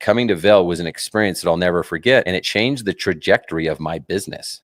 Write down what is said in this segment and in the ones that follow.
Coming to Vel was an experience that I'll never forget, and it changed the trajectory of my business.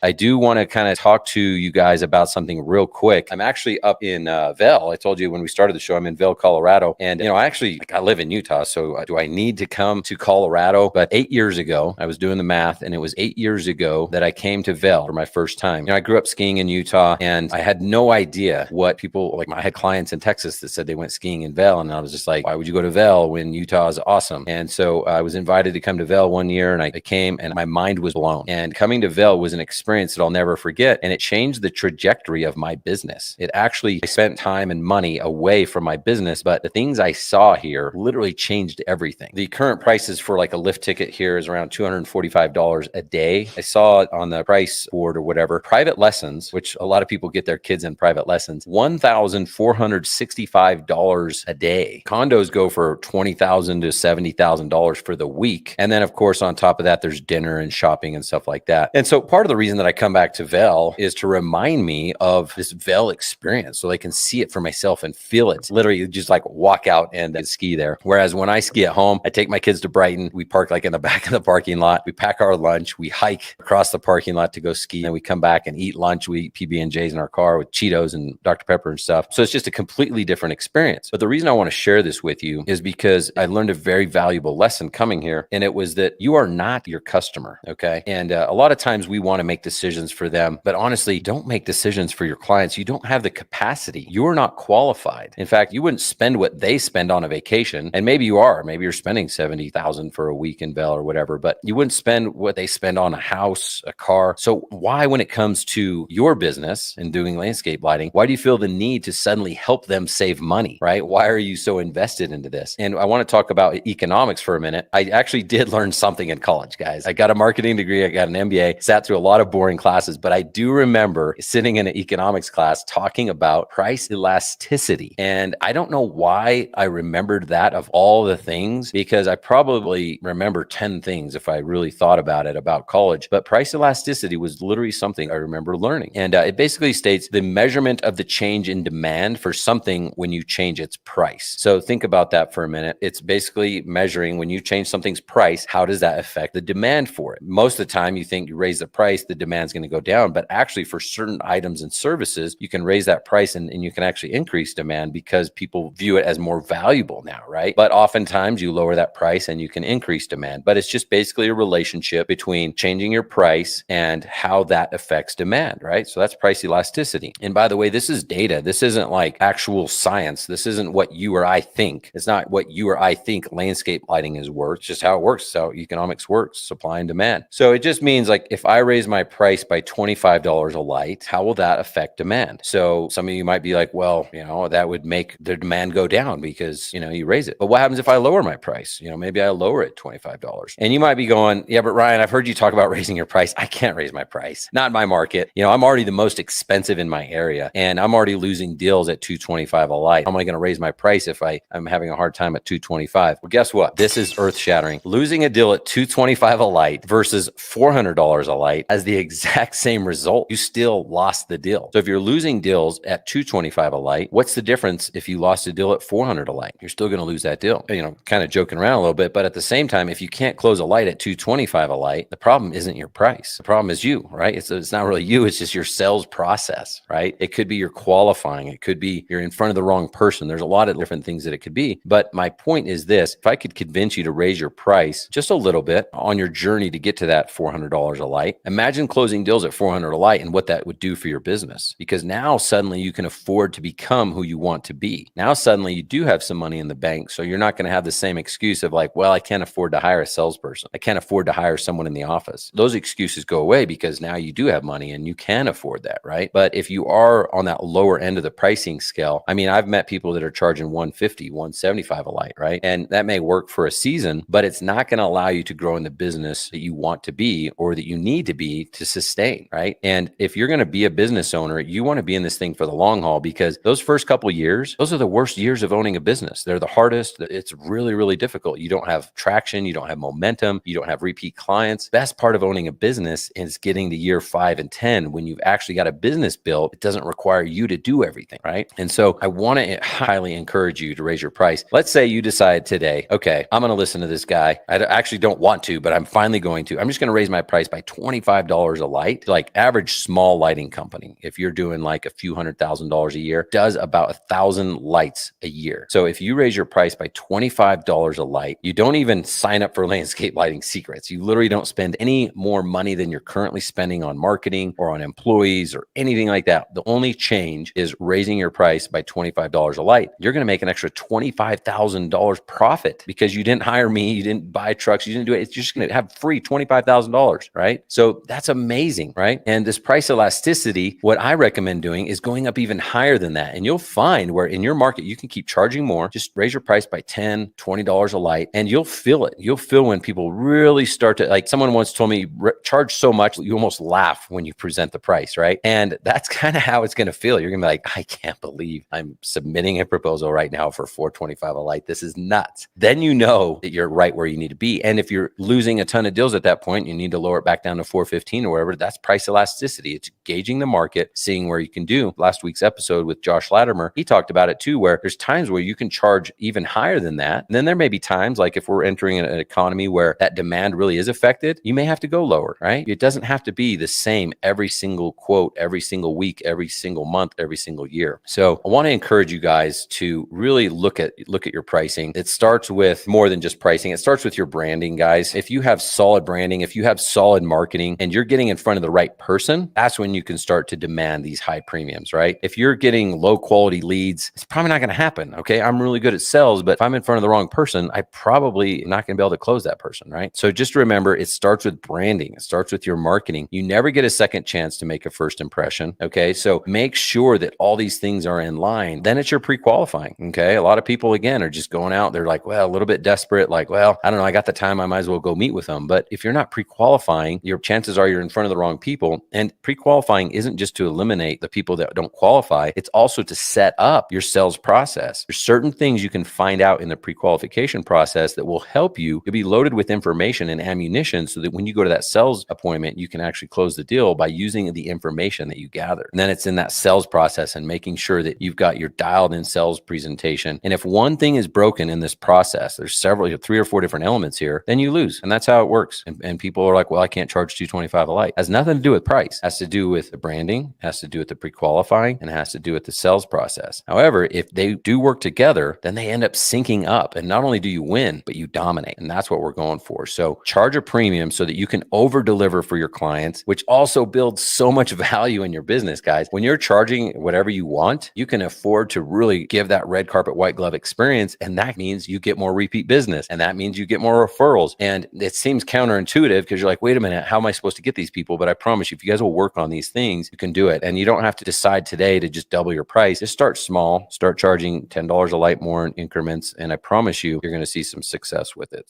I do want to kind of talk to you guys about something real quick. I'm actually up in Vel. I told you when we started the show, I'm in Vel, Colorado. And, I live in Utah. So do I need to come to Colorado? But 8 years ago, I was doing the math, and it was 8 years ago that I came to Vel for my first time. I grew up skiing in Utah, and I had no idea what people, I had clients in Texas that said they went skiing in Vel. And I was just like, why would you go to Vel when Utah is awesome? And so I was invited to come to Vel one year, and I came, and my mind was blown. And coming to Vel was an experience that I'll never forget. And it changed the trajectory of my business. I spent time and money away from my business, but the things I saw here literally changed everything. The current prices for a lift ticket here is around $245 a day. I saw it on the price board or whatever. Private lessons, which a lot of people get their kids in private lessons, $1,465 a day. Condos go for $20,000 to $70,000 for the week. And then of course, on top of that, there's dinner and shopping and stuff like that. And so part of the reason that I come back to Vel is to remind me of this Vel experience so I can see it for myself and feel it. Literally just walk out and ski there. Whereas when I ski at home, I take my kids to Brighton. We park in the back of the parking lot. We pack our lunch. We hike across the parking lot to go ski, and we come back and eat lunch. We eat PB&Js in our car with Cheetos and Dr. Pepper and stuff. So it's just a completely different experience. But the reason I want to share this with you is because I learned a very valuable lesson coming here, and it was that you are not your customer, okay? And a lot of times we want to make decisions for them, but honestly, don't make decisions for your clients. You don't have the capacity. You're not qualified. In fact, you wouldn't spend what they spend on a vacation, and maybe you are. Maybe you're spending $70,000 for a week in Vel or whatever, but you wouldn't spend what they spend on a house, a car. So why, when it comes to your business and doing landscape lighting, why do you feel the need to suddenly help them save money, right? Why are you so invested into this? And I want to talk about economics for a minute. I actually did learn something in college, guys. I got a marketing degree. I got an MBA, sat through a lot of boring classes, but I do remember sitting in an economics class talking about price elasticity. And I don't know why I remembered that of all the things, because I probably remember 10 things if I really thought about it about college. But price elasticity was literally something I remember learning. And it basically states the measurement of the change in demand for something when you change its price. So think about that for a minute. It's basically measuring when you change something's price, how does that affect the demand for it? Most of the time you think you raise the price, the demand's going to go down. But actually for certain items and services, you can raise that price and you can actually increase demand because people view it as more valuable now, right? But oftentimes you lower that price and you can increase demand. But it's just basically a relationship between changing your price and how that affects demand, right? So that's price elasticity. And by the way, this is data. This isn't like actual science. This isn't what you or I think. It's not what you or I think landscape lighting is worth. It's just how it works. It's how economics works, supply and demand. So it just means if I raise my price by $25 a light, how will that affect demand? So some of you might be like, well, that would make the demand go down because, you raise it. But what happens if I lower my price? Maybe I lower it $25. And you might be going, yeah, but Ryan, I've heard you talk about raising your price. I can't raise my price. Not in my market. I'm already the most expensive in my area, and I'm already losing deals at $225 a light. How am I going to raise my price if I'm having a hard time at $225? Well, guess what? This is earth shattering. Losing a deal at $225 a light versus $400 a light has the exact same result. You still lost the deal. So if you're losing deals at $225 a light, what's the difference if you lost a deal at $400 a light? You're still going to lose that deal. Kind of joking around a little bit, but at the same time, if you can't close a light at $225 a light, the problem isn't your price. The problem is you, right? It's not really you. It's just your sales process, right? It could be you're qualifying. It could be you're in front of the wrong person. There's a lot of different things that it could be. But my point is this: if I could convince you to raise your price just a little bit on your journey to get to that $400 a light, imagine closing deals at $400 a light and what that would do for your business. Because now suddenly you can afford to become who you want to be. Now suddenly you do have some money in the bank. So you're not going to have the same excuse of well, I can't afford to hire a salesperson. I can't afford to hire someone in the office. Those excuses go away because now you do have money and you can afford that, right? But if you are on that lower end of the pricing scale, I've met people that are charging $150, $175 a light, right? And that may work for a season, but it's not going to allow you to grow in the business that you want to be or that you need to be to sustain, right? And if you're going to be a business owner, you want to be in this thing for the long haul, because those first couple of years, those are the worst years of owning a business. They're the hardest. It's really, really difficult. You don't have traction. You don't have momentum. You don't have repeat clients. Best part of owning a business is getting to year 5 and 10 when you've actually got a business built. It doesn't require you to do everything, right? And so I want to highly encourage you to raise your price. Let's say you decide today, okay, I'm going to listen to this guy. I actually don't want to, but I'm finally going to. I'm just going to raise my price by $25 a light. Like average small lighting company, if you're doing like a few $100,000 a year, does about 1,000 lights a year. So if you raise your price by $25 a light, you don't even sign up for Landscape Lighting Secrets. You literally don't spend any more money than you're currently spending on marketing or on employees or anything like that. The only change is raising your price by $25 a light. You're going to make an extra $25,000 profit because you didn't hire me, you didn't buy trucks, you didn't do it. It's just going to have free $25,000, right? So that's amazing, right? And this price elasticity, what I recommend doing is going up even higher than that. And you'll find where in your market, you can keep charging more. Just raise your price by $10, $20 a light, and you'll feel it. You'll feel when people really start to, like someone once told me, charge so much, you almost laugh when you present the price, right? And that's kind of how it's going to feel. You're going to be like, I can't believe I'm submitting a proposal right now for $425 a light. This is nuts. Then you know that you're right where you need to be. And if you're losing a ton of deals at that point, you need to lower it back down to $415 or whatever. That's price elasticity. It's gauging the market, seeing where you can do. Last week's episode with Josh Latimer, he talked about it too, where there's times where you can charge even higher than that. And then there may be times like if we're entering an economy where that demand really is affected, you may have to go lower, right? It doesn't have to be the same every single quote, every single week, every single month, every single year. So I want to encourage you guys to really look at your pricing. It starts with more than just pricing. It starts with your branding, guys. If you have solid branding, if you have solid marketing, and you're getting in front of the right person, that's when you can start to demand these high premiums, right? If you're getting low quality leads, it's probably not going to happen. Okay. I'm really good at sales, but if I'm in front of the wrong person, I probably not going to be able to close that person, right? So just remember, it starts with branding. It starts with your marketing. You never get a second chance to make a first impression. Okay. So make sure that all these things are in line. Then it's your pre-qualifying. Okay. A lot of people, again, are just going out. They're like, well, a little bit desperate. Like, well, I don't know. I got the time. I might as well go meet with them. But if you're not pre-qualifying, your chances are you're in front of the wrong people. And pre-qualifying isn't just to eliminate the people that don't qualify. It's also to set up your sales process. There's certain things you can find out in the pre-qualification process that will help you to be loaded with information and ammunition so that when you go to that sales appointment, you can actually close the deal by using the information that you gather. And then it's in that sales process and making sure that you've got your dialed in sales presentation. And if one thing is broken in this process, there's several, 3 or 4 different elements here, then you lose. And that's how it works. And people are like, well, I can't charge $225 a light. It has nothing to do with price. It has to do with the branding, it has to do with the pre-qualifying, and it has to do with the sales process. However, if they do work together, then they end up syncing up. And not only do you win, but you dominate. And that's what we're going for. So charge a premium so that you can over deliver for your clients, which also builds so much value in your business, guys. When you're charging whatever you want, you can afford to really give that red carpet, white glove experience. And that means you get more repeat business. And that means you get more referrals. And it seems counterintuitive because you're like, wait a minute, how am I supposed to get these people? But I promise you, if you guys will work on these things, you can do it. And you don't have to decide today to just double your price. Just start small, start charging $10 a light more in increments. And I promise you, you're going to see some success with it.